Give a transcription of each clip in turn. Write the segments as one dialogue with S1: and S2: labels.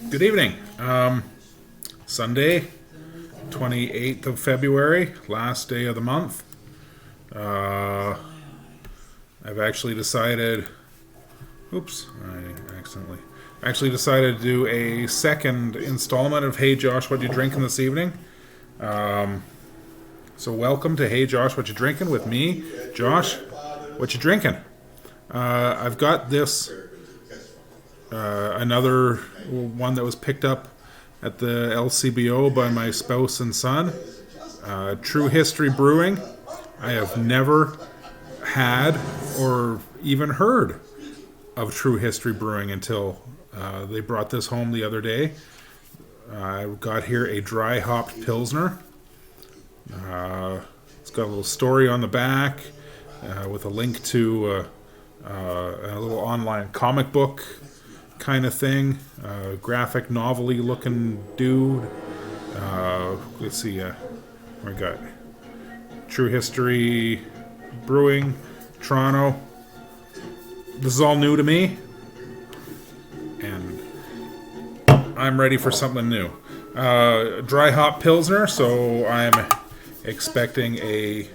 S1: Good evening. Sunday, 28th of February, last day of the month. I've actually decided, I actually decided to do a second installment of Hey Josh, What You Drinking this evening? So welcome to Hey Josh, What You Drinking with me, Josh. What you drinking? I've got this, another one that was picked up at the LCBO by my spouse and son. True History Brewing. I have never had or even heard of True History Brewing until they brought this home the other day. I got here a dry hopped Pilsner. It's got a little story on the back with a link to a little online comic book kind of thing. Graphic novel-y looking dude. Let's see. We got True History Brewing, Toronto. This is all new to me, and I'm ready for something new. Dry hop Pilsner, so I'm expecting a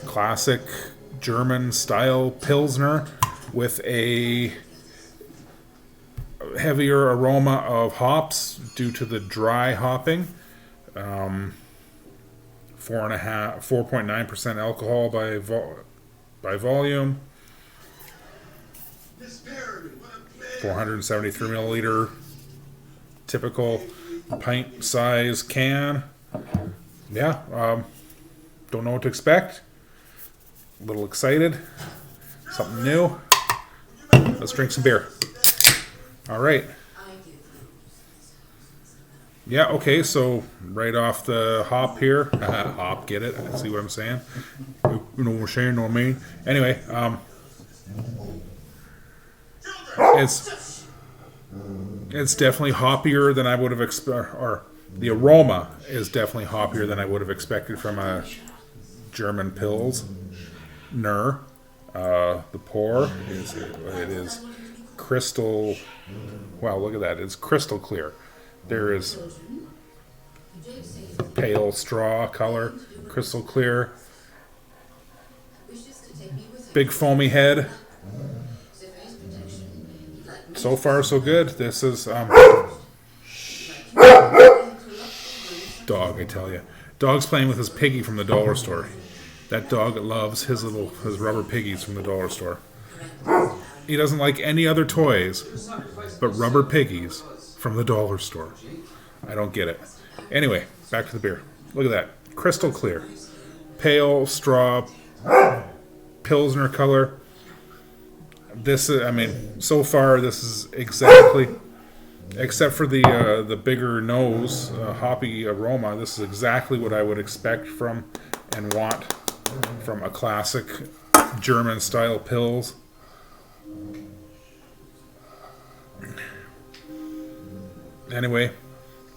S1: classic German style Pilsner with a heavier aroma of hops due to the dry hopping. 4.9% alcohol by volume. 473 milliliter typical pint size can. Yeah, don't know what to expect. A little excited. Something new. Let's drink some beer. All right. Yeah, okay, so right off the hop here. Hop, get it? See what I'm saying? You know what I'm saying, know what I mean? Anyway, it's definitely hoppier than I would have expected, or the aroma is definitely hoppier than I would have expected from a German Pilsner. The pour is crystal. Wow, look at that! It's crystal clear. There is pale straw color, crystal clear. Big foamy head. So far, so good. This is dog. I tell you, dog's playing with his piggy from the dollar store. That dog loves his rubber piggies from the dollar store. He doesn't like any other toys but rubber piggies from the dollar store. I don't get it. Anyway, back to the beer. Look at that. Crystal clear. Pale straw Pilsner color. This is, so far this is exactly, except for the bigger nose, hoppy aroma, this is exactly what I would expect from and want from a classic German style Pils. Anyway,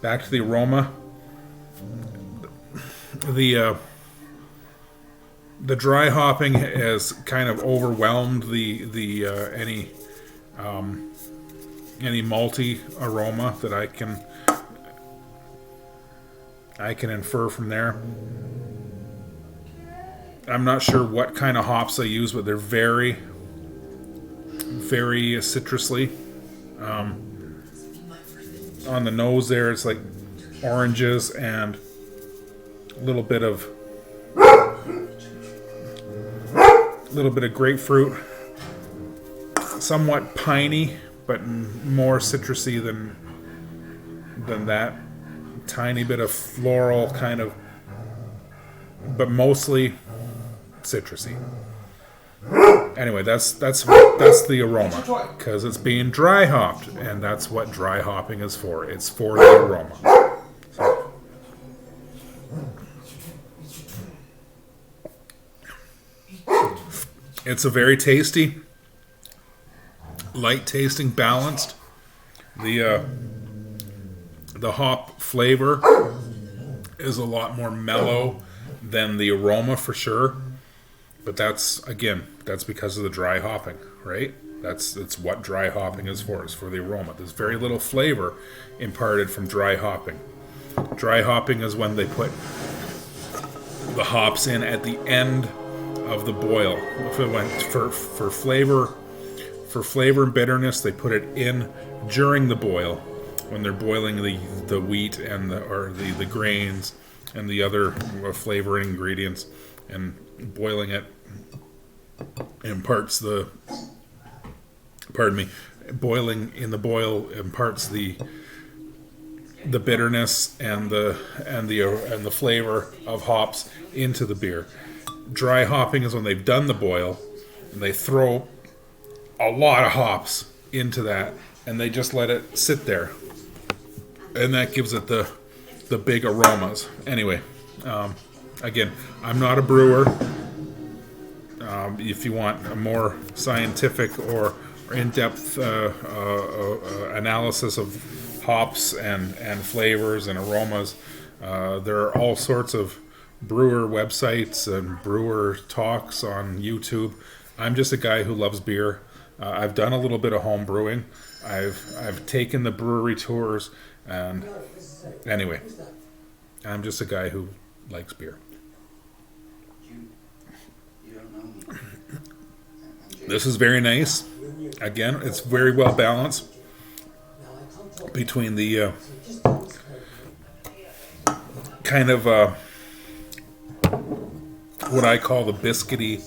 S1: back to the aroma. The dry hopping has kind of overwhelmed the any malty aroma that I can infer from there. I'm not sure what kind of hops they use, but they're very, very citrusly. On the nose there, it's like oranges and a little bit of grapefruit. Somewhat piney, but more citrusy than that. Tiny bit of floral kind of, but mostly citrusy. Anyway, that's the aroma, because it's being dry hopped, and that's what dry hopping is for. It's for the aroma. So. It's a very tasty, light tasting, balanced. The hop flavor is a lot more mellow than the aroma for sure. But that's because of the dry hopping, right? It's what dry hopping is for. It's for the aroma. There's very little flavor imparted from dry hopping. Dry hopping is when they put the hops in at the end of the boil. If it went for flavor and bitterness, they put it in during the boil when they're boiling the wheat and the grains and the other flavoring ingredients, and boiling it imparts the boiling in the boil imparts the bitterness and the flavor of hops into the beer. Dry hopping is when they've done the boil and they throw a lot of hops into that and they just let it sit there, and that gives it the big aromas. Anyway, again, I'm not a brewer. If you want a more scientific or in-depth analysis of hops and flavors and aromas, there are all sorts of brewer websites and brewer talks on YouTube. I'm just a guy who loves beer. I've done a little bit of home brewing. I've taken the brewery tours, and anyway, I'm just a guy who likes beer. This is very nice. Again, it's very well balanced between the kind of what I call the biscuity,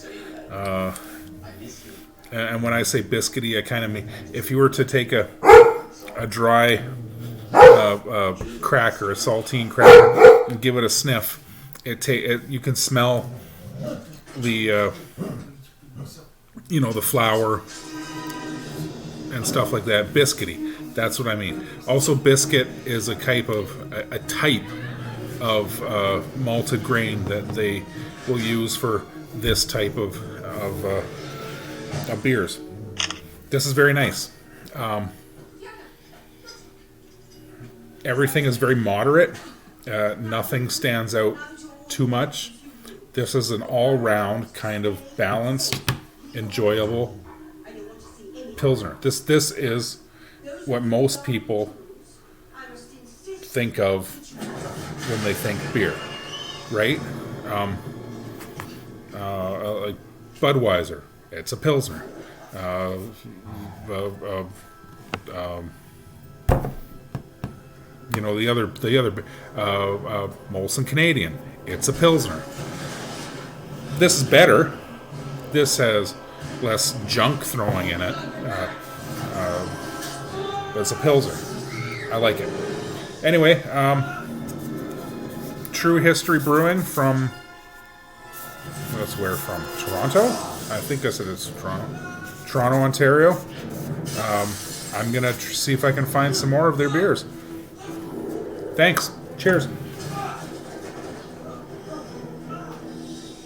S1: and when I say biscuity, I kind of mean if you were to take a dry cracker, a saltine cracker, and give it a sniff, you can smell the the flour and stuff like that. Biscuity, that's what I mean. Also, biscuit is a type of malted grain that they will use for this type of beers. This is very nice. Everything is very moderate. Nothing stands out too much. This is an all-round kind of balanced, enjoyable Pilsner. This is what most people think of when they think beer, right? Like Budweiser, it's a Pilsner. The other Molson Canadian, it's a Pilsner. This is better. This has less junk throwing in it, but it's a Pilsner. I like it. Anyway, True History Brewing from, that's where from? Toronto? I think I said it's Toronto, Ontario. I'm going to see if I can find some more of their beers. Thanks. Cheers.